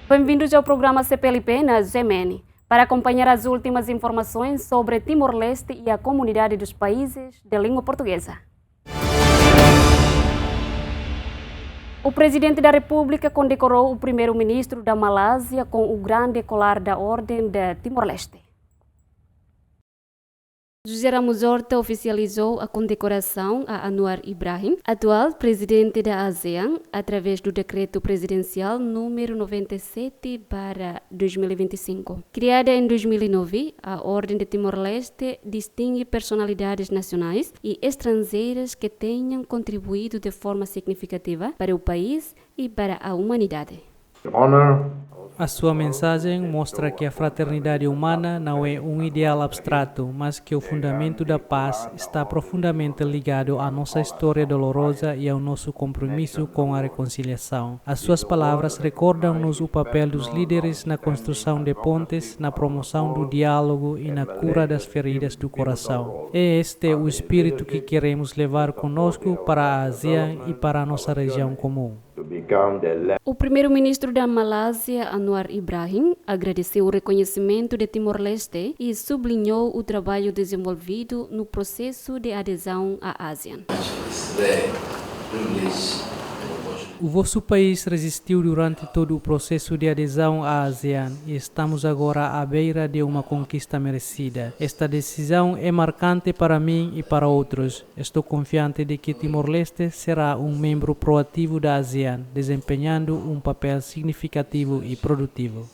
Bem-vindos ao programa CPLP na GMN. Para acompanhar as últimas informações sobre Timor-Leste e a comunidade dos países de língua portuguesa. O presidente da República condecorou o primeiro-ministro da Malásia com o grande colar da Ordem de Timor-Leste. José Ramos Horta oficializou a condecoração a Anwar Ibrahim, atual presidente da ASEAN, através do decreto presidencial número 97/2025. Criada em 2009, a Ordem de Timor-Leste distingue personalidades nacionais e estrangeiras que tenham contribuído de forma significativa para o país e para a humanidade. A sua mensagem mostra que a fraternidade humana não é um ideal abstrato, mas que o fundamento da paz está profundamente ligado à nossa história dolorosa e ao nosso compromisso com a reconciliação. As suas palavras recordam-nos o papel dos líderes na construção de pontes, na promoção do diálogo e na cura das feridas do coração. É este o espírito que queremos levar conosco para a ASEAN e para a nossa região comum. O primeiro-ministro da Malásia, Anwar Ibrahim, agradeceu o reconhecimento de Timor-Leste e sublinhou o trabalho desenvolvido no processo de adesão à ASEAN. O vosso país resistiu durante todo o processo de adesão à ASEAN e estamos agora à beira de uma conquista merecida. Esta decisão é marcante para mim e para outros. Estou confiante de que Timor-Leste será um membro proativo da ASEAN, desempenhando um papel significativo e produtivo.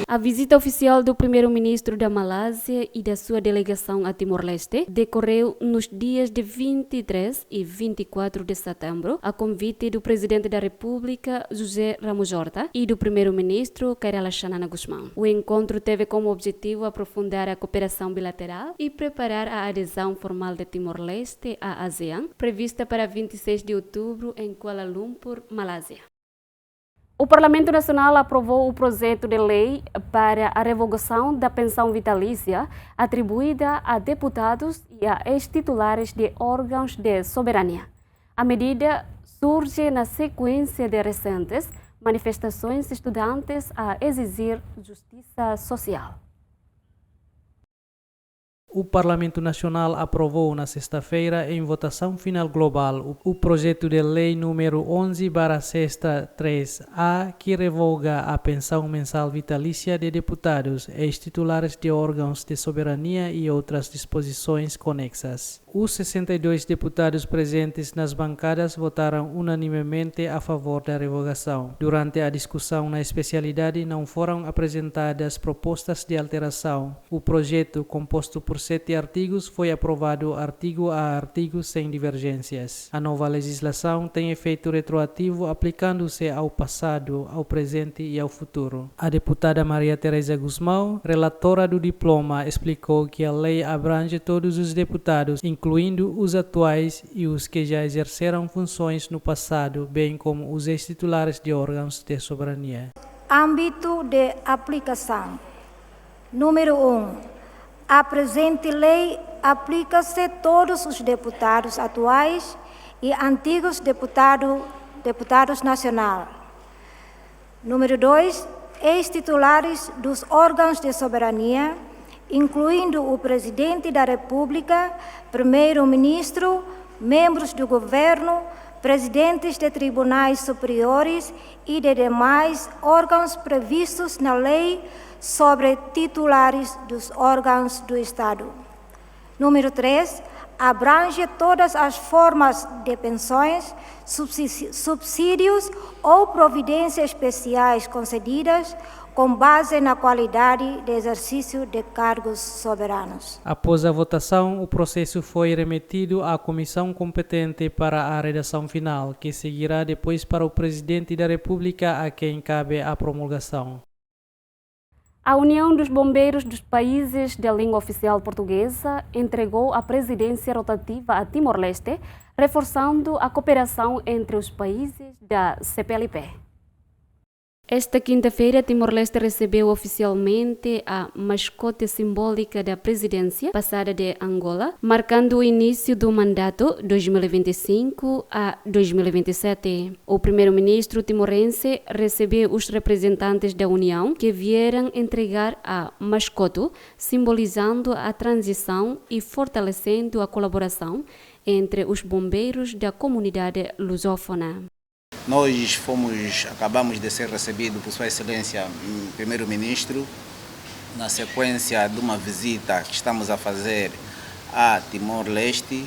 A visita oficial do primeiro-ministro da Malásia e da sua delegação a Timor-Leste decorreu nos dias de 23 e 24 de setembro, a convite do presidente da República, José Ramos Horta, e do primeiro-ministro, Kairala Xanana Gusmão. O encontro teve como objetivo aprofundar a cooperação bilateral e preparar a adesão formal de Timor-Leste à ASEAN, prevista para 26 de outubro em Kuala Lumpur, Malásia. O Parlamento Nacional aprovou o projeto de lei para a revogação da pensão vitalícia atribuída a deputados e a ex-titulares de órgãos de soberania. A medida surge na sequência de recentes manifestações estudantes a exigir justiça social. O Parlamento Nacional aprovou na sexta-feira, em votação final global, o projeto de lei número 11/63A, que revoga a pensão mensal vitalícia de deputados, ex-titulares de órgãos de soberania e outras disposições conexas. Os 62 deputados presentes nas bancadas votaram unanimemente a favor da revogação. Durante a discussão na especialidade, não foram apresentadas propostas de alteração. O projeto, composto por 7 artigos, foi aprovado artigo a artigo sem divergências. A nova legislação tem efeito retroativo, aplicando-se ao passado, ao presente e ao futuro. A deputada Maria Teresa Gusmão, relatora do diploma, explicou que a lei abrange todos os deputados, incluindo os atuais e os que já exerceram funções no passado, bem como os ex-titulares de órgãos de soberania. Âmbito de aplicação. Número 1. A presente lei aplica-se a todos os deputados atuais e antigos deputados nacionais. Número 2. Ex-titulares dos órgãos de soberania, incluindo o Presidente da República, Primeiro-Ministro, membros do Governo, presidentes de tribunais superiores e de demais órgãos previstos na lei sobre titulares dos órgãos do Estado. Número 3. Abrange todas as formas de pensões, subsídios ou providências especiais concedidas com base na qualidade de exercício de cargos soberanos. Após a votação, o processo foi remetido à comissão competente para a redação final, que seguirá depois para o Presidente da República, a quem cabe a promulgação. A União dos Bombeiros dos Países de Língua Oficial Portuguesa entregou a presidência rotativa a Timor-Leste, reforçando a cooperação entre os países da CPLP. Esta quinta-feira, Timor-Leste recebeu oficialmente a mascote simbólica da presidência passada de Angola, marcando o início do mandato 2025 a 2027. O primeiro-ministro timorense recebeu os representantes da União que vieram entregar a mascote, simbolizando a transição e fortalecendo a colaboração entre os bombeiros da comunidade lusófona. Nós acabamos de ser recebidos por Sua Excelência Primeiro-Ministro na sequência de uma visita que estamos a fazer a Timor-Leste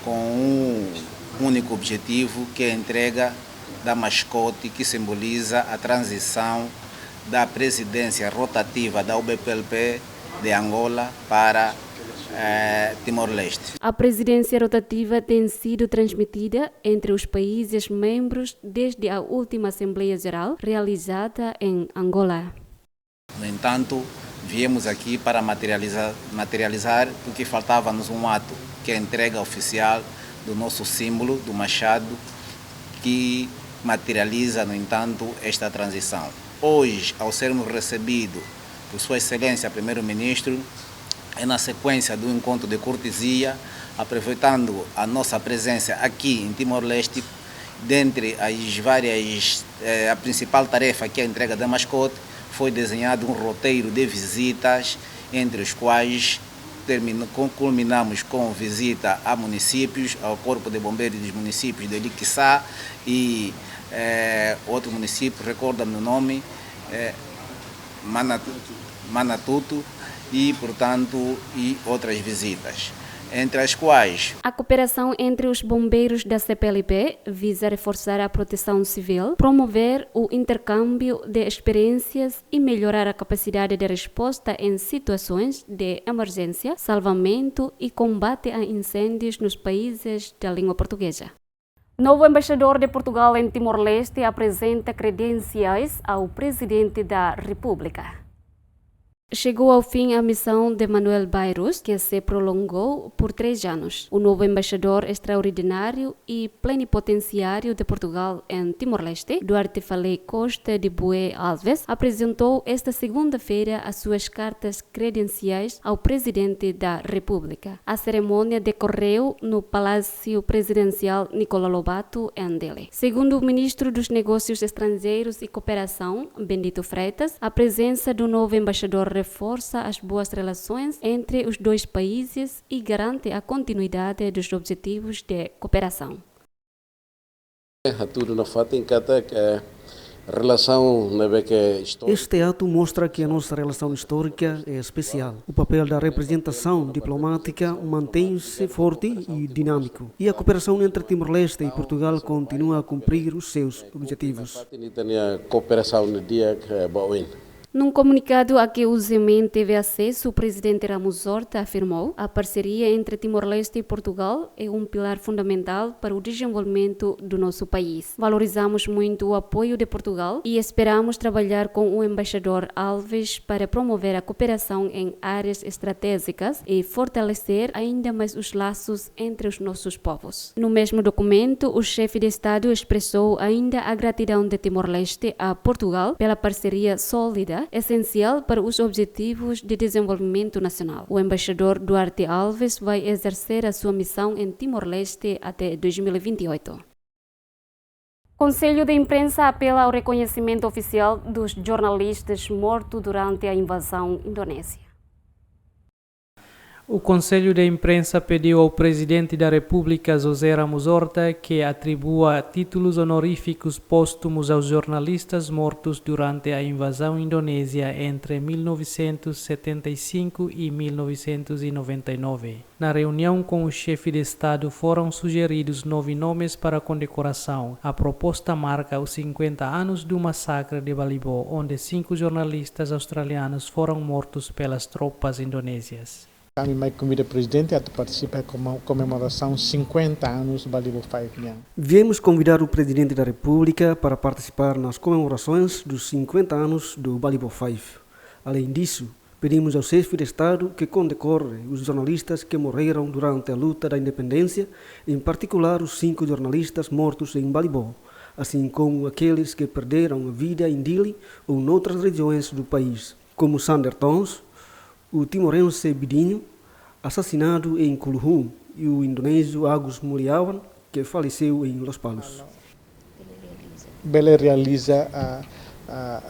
com um único objetivo, que é a entrega da mascote que simboliza a transição da presidência rotativa da UBPLP de Angola para Timor-Leste. A presidência rotativa tem sido transmitida entre os países membros desde a última Assembleia Geral realizada em Angola. No entanto, viemos aqui para materializar porque faltava-nos um ato, que é a entrega oficial do nosso símbolo, do machado, que materializa, no entanto, esta transição. Hoje, ao sermos recebidos por Sua Excelência Primeiro-Ministro, é na sequência do encontro de cortesia, aproveitando a nossa presença aqui em Timor-Leste, dentre as várias, a principal tarefa, que é a entrega da mascote, foi desenhado um roteiro de visitas, entre os quais culminamos com visita a municípios, ao Corpo de Bombeiros dos municípios de Liquiçá e outro município, recorda-me o nome, Manatuto, e, portanto, e outras visitas, entre as quais a cooperação entre os bombeiros da CPLP visa reforçar a proteção civil, promover o intercâmbio de experiências e melhorar a capacidade de resposta em situações de emergência, salvamento e combate a incêndios nos países da língua portuguesa. Novo embaixador de Portugal em Timor-Leste apresenta credenciais ao presidente da República. Chegou ao fim a missão de Manuel Bairros, que se prolongou por 3 anos. O novo embaixador extraordinário e plenipotenciário de Portugal em Timor-Leste, Duarte Falei Costa de Bué Alves, apresentou esta segunda-feira as suas cartas credenciais ao presidente da República. A cerimônia decorreu no Palácio Presidencial Nicola Lobato, em Dili. Segundo o ministro dos Negócios Estrangeiros e Cooperação, Bendito Freitas, a presença do novo embaixador reforça as boas relações entre os dois países e garante a continuidade dos objetivos de cooperação. Este ato mostra que a nossa relação histórica é especial. O papel da representação diplomática mantém-se forte e dinâmico. E a cooperação entre Timor-Leste e Portugal continua a cumprir os seus objetivos. Num comunicado a que o ZEMEN teve acesso, o presidente Ramos Horta afirmou: a parceria entre Timor-Leste e Portugal é um pilar fundamental para o desenvolvimento do nosso país. Valorizamos muito o apoio de Portugal e esperamos trabalhar com o embaixador Alves para promover a cooperação em áreas estratégicas e fortalecer ainda mais os laços entre os nossos povos. No mesmo documento, o chefe de Estado expressou ainda a gratidão de Timor-Leste a Portugal pela parceria sólida, essencial para os objetivos de desenvolvimento nacional. O embaixador Duarte Alves vai exercer a sua missão em Timor-Leste até 2028. Conselho de Imprensa apela ao reconhecimento oficial dos jornalistas mortos durante a invasão indonésia. O Conselho de Imprensa pediu ao Presidente da República, José Ramos Horta, que atribua títulos honoríficos póstumos aos jornalistas mortos durante a invasão indonésia entre 1975 e 1999. Na reunião com o chefe de Estado foram sugeridos 9 nomes para a condecoração. A proposta marca os 50 anos do massacre de Balibo, onde 5 jornalistas australianos foram mortos pelas tropas indonésias. Kami mai convida o presidente a participar com a comemoração 50 anos do Balibo 5. Viemos convidar o presidente da República para participar nas comemorações dos 50 anos do Balibo 5. Além disso, pedimos ao chefe de Estado que condecore os jornalistas que morreram durante a luta da independência, em particular os 5 jornalistas mortos em Balibo, assim como aqueles que perderam a vida em Dili ou noutras regiões do país, como Sander Tons, o timorense Bidinho, assassinado em Kuluhum, e o indonésio Agus Mulyawan, que faleceu em Los Palos. Belém realiza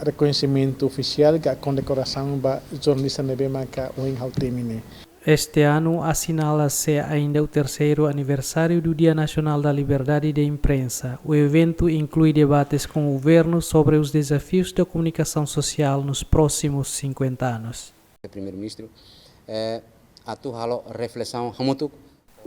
reconhecimento oficial da condecoração da jornalista Nebema Wing Hautemine. Este ano assinala-se ainda o 3º aniversário do Dia Nacional da Liberdade de Imprensa. O evento inclui debates com o governo sobre os desafios da comunicação social nos próximos 50 anos. Primeiro-Ministro, a tua reflexão,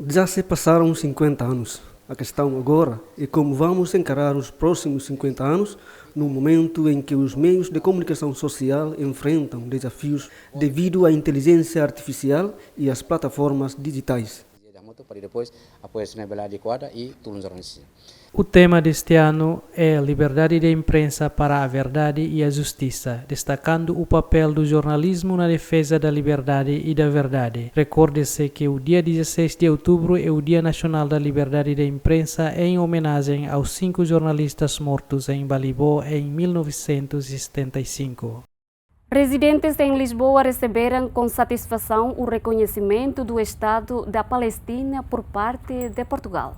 Já se passaram 50 anos. A questão agora é como vamos encarar os próximos 50 anos, no momento em que os meios de comunicação social enfrentam desafios devido à inteligência artificial e às plataformas digitais. Para depois apoiar a nível adequada e tudo nos. O tema deste ano é Liberdade de Imprensa para a Verdade e a Justiça, destacando o papel do jornalismo na defesa da liberdade e da verdade. Recorde-se que o dia 16 de outubro é o Dia Nacional da Liberdade de Imprensa em homenagem aos 5 jornalistas mortos em Balibo em 1975. Residentes em Lisboa receberam com satisfação o reconhecimento do Estado da Palestina por parte de Portugal.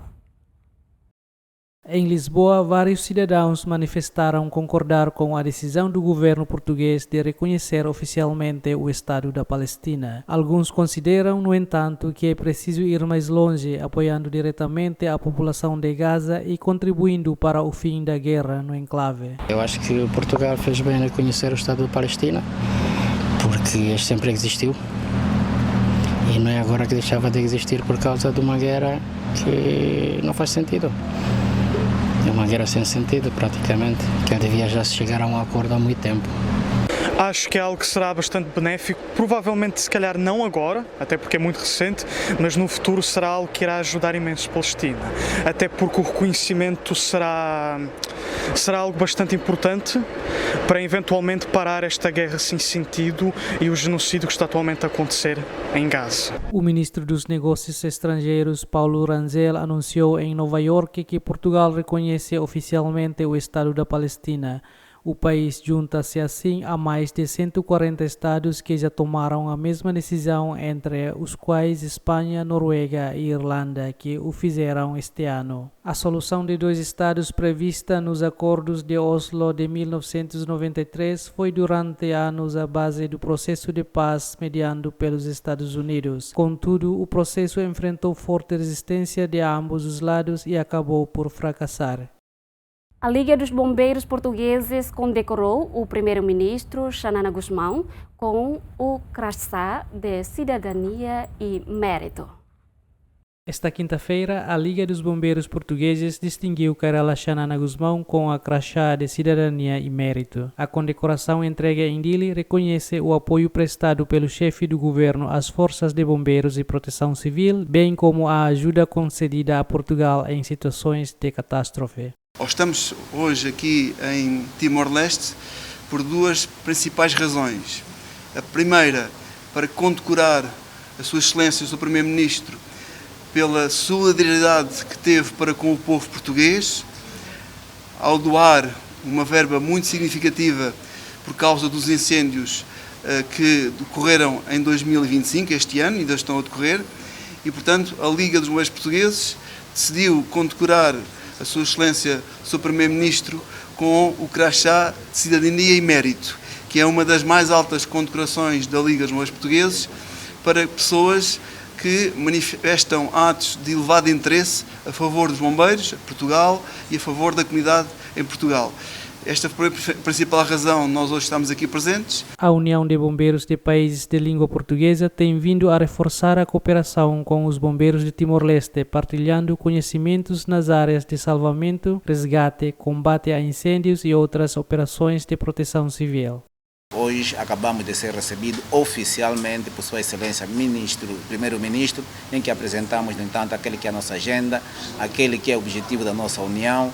Em Lisboa, vários cidadãos manifestaram concordar com a decisão do governo português de reconhecer oficialmente o Estado da Palestina. Alguns consideram, no entanto, que é preciso ir mais longe, apoiando diretamente a população de Gaza e contribuindo para o fim da guerra no enclave. Eu acho que Portugal fez bem em reconhecer o Estado da Palestina, porque este sempre existiu. E não é agora que deixava de existir por causa de uma guerra que não faz sentido. É uma guerra sem sentido, praticamente, que devia já chegar a um acordo há muito tempo. Acho que é algo que será bastante benéfico, provavelmente se calhar não agora, até porque é muito recente, mas no futuro será algo que irá ajudar imenso a Palestina, até porque o reconhecimento será algo bastante importante para eventualmente parar esta guerra sem sentido e o genocídio que está atualmente a acontecer em Gaza. O ministro dos Negócios Estrangeiros, Paulo Rangel, anunciou em Nova Iorque que Portugal reconhece oficialmente o Estado da Palestina. O país junta-se assim a mais de 140 estados que já tomaram a mesma decisão, entre os quais Espanha, Noruega e Irlanda, que o fizeram este ano. A solução de 2 estados prevista nos acordos de Oslo de 1993 foi durante anos a base do processo de paz mediado pelos Estados Unidos. Contudo, o processo enfrentou forte resistência de ambos os lados e acabou por fracassar. A Liga dos Bombeiros Portugueses condecorou o primeiro-ministro Xanana Gusmão com o crachá de Cidadania e Mérito. Esta quinta-feira, a Liga dos Bombeiros Portugueses distinguiu Cairala Xanana Gusmão com a crachá de Cidadania e Mérito. A condecoração entregue em Dili reconhece o apoio prestado pelo chefe do governo às forças de bombeiros e proteção civil, bem como a ajuda concedida a Portugal em situações de catástrofe. Estamos hoje aqui em Timor-Leste por 2 principais razões. A primeira, para condecorar a Sua Excelência, o Sr. Primeiro-Ministro, pela solidariedade que teve para com o povo português, ao doar uma verba muito significativa por causa dos incêndios que decorreram em 2025, este ano, ainda estão a decorrer, e, portanto, a Liga dos Bombeiros Portugueses decidiu condecorar a Sua Excelência, o Sr. Primeiro-Ministro, com o crachá de Cidadania e Mérito, que é uma das mais altas condecorações da Liga dos Bombeiros Portugueses para pessoas que manifestam atos de elevado interesse a favor dos bombeiros, de Portugal, e a favor da comunidade em Portugal. Esta foi a principal razão nós hoje estamos aqui presentes. A União de Bombeiros de Países de Língua Portuguesa tem vindo a reforçar a cooperação com os bombeiros de Timor-Leste, partilhando conhecimentos nas áreas de salvamento, resgate, combate a incêndios e outras operações de proteção civil. Hoje acabamos de ser recebidos oficialmente por Sua Excelência Primeiro-Ministro, em que apresentamos, no entanto, aquele que é a nossa agenda, aquele que é o objetivo da nossa União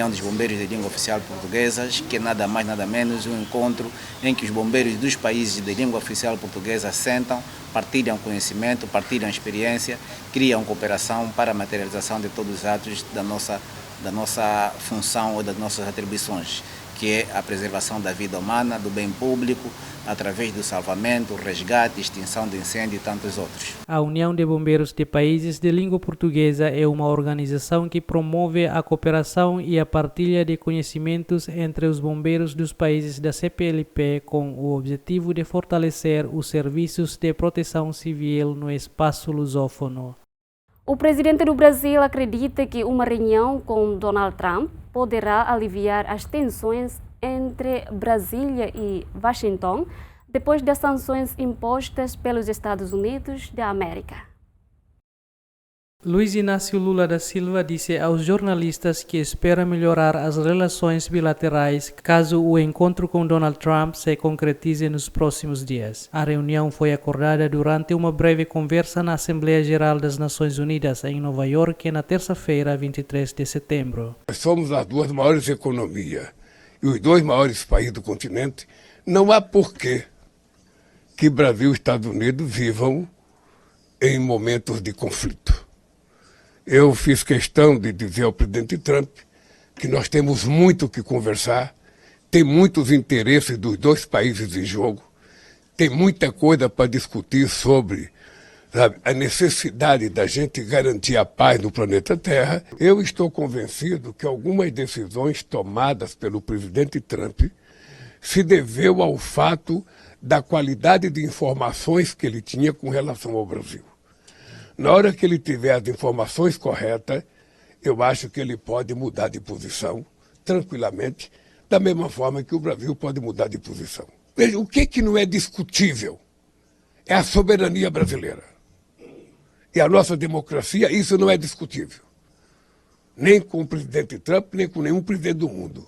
dos Bombeiros de Língua Oficial Portuguesas, que é nada mais, nada menos um encontro em que os bombeiros dos países de língua oficial portuguesa sentam, partilham conhecimento, partilham experiência, criam cooperação para a materialização de todos os atos da nossa da nossa função ou das nossas atribuições, que é a preservação da vida humana, do bem público, através do salvamento, resgate, extinção de incêndio e tantos outros. A União de Bombeiros de Países de Língua Portuguesa é uma organização que promove a cooperação e a partilha de conhecimentos entre os bombeiros dos países da CPLP com o objetivo de fortalecer os serviços de proteção civil no espaço lusófono. O presidente do Brasil acredita que uma reunião com Donald Trump poderá aliviar as tensões entre Brasília e Washington depois das sanções impostas pelos Estados Unidos da América. Luiz Inácio Lula da Silva disse aos jornalistas que espera melhorar as relações bilaterais caso o encontro com Donald Trump se concretize nos próximos dias. A reunião foi acordada durante uma breve conversa na Assembleia Geral das Nações Unidas em Nova York na terça-feira, 23 de setembro. Nós somos as duas maiores economias e os dois maiores países do continente. Não há porquê que Brasil e Estados Unidos vivam em momentos de conflito. Eu fiz questão de dizer ao presidente Trump que nós temos muito o que conversar, tem muitos interesses dos dois países em jogo, tem muita coisa para discutir sobre, sabe, a necessidade da gente garantir a paz no planeta Terra. Eu estou convencido que algumas decisões tomadas pelo presidente Trump se deveu ao fato da qualidade de informações que ele tinha com relação ao Brasil. Na hora que ele tiver as informações corretas, eu acho que ele pode mudar de posição tranquilamente, da mesma forma que o Brasil pode mudar de posição. Veja, o que não é discutível é a soberania brasileira. E a nossa democracia, isso não é discutível. Nem com o presidente Trump, nem com nenhum presidente do mundo.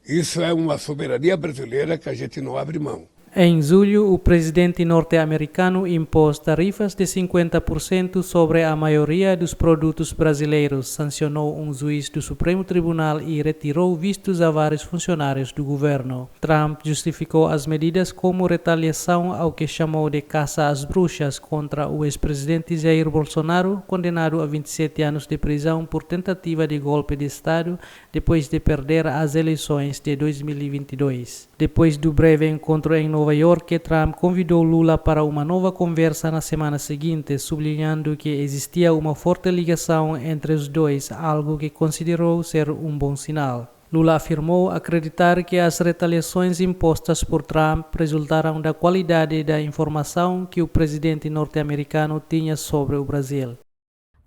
Isso é uma soberania brasileira que a gente não abre mão. Em julho, o presidente norte-americano impôs tarifas de 50% sobre a maioria dos produtos brasileiros, sancionou um juiz do Supremo Tribunal e retirou vistos a vários funcionários do governo. Trump justificou as medidas como retaliação ao que chamou de caça às bruxas contra o ex-presidente Jair Bolsonaro, condenado a 27 anos de prisão por tentativa de golpe de Estado depois de perder as eleições de 2022. Depois do breve encontro em Nova York, Trump convidou Lula para uma nova conversa na semana seguinte, sublinhando que existia uma forte ligação entre os dois, algo que considerou ser um bom sinal. Lula afirmou acreditar que as retaliações impostas por Trump resultaram da qualidade da informação que o presidente norte-americano tinha sobre o Brasil.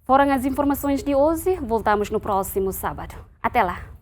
Foram as informações de hoje. Voltamos no próximo sábado. Até lá!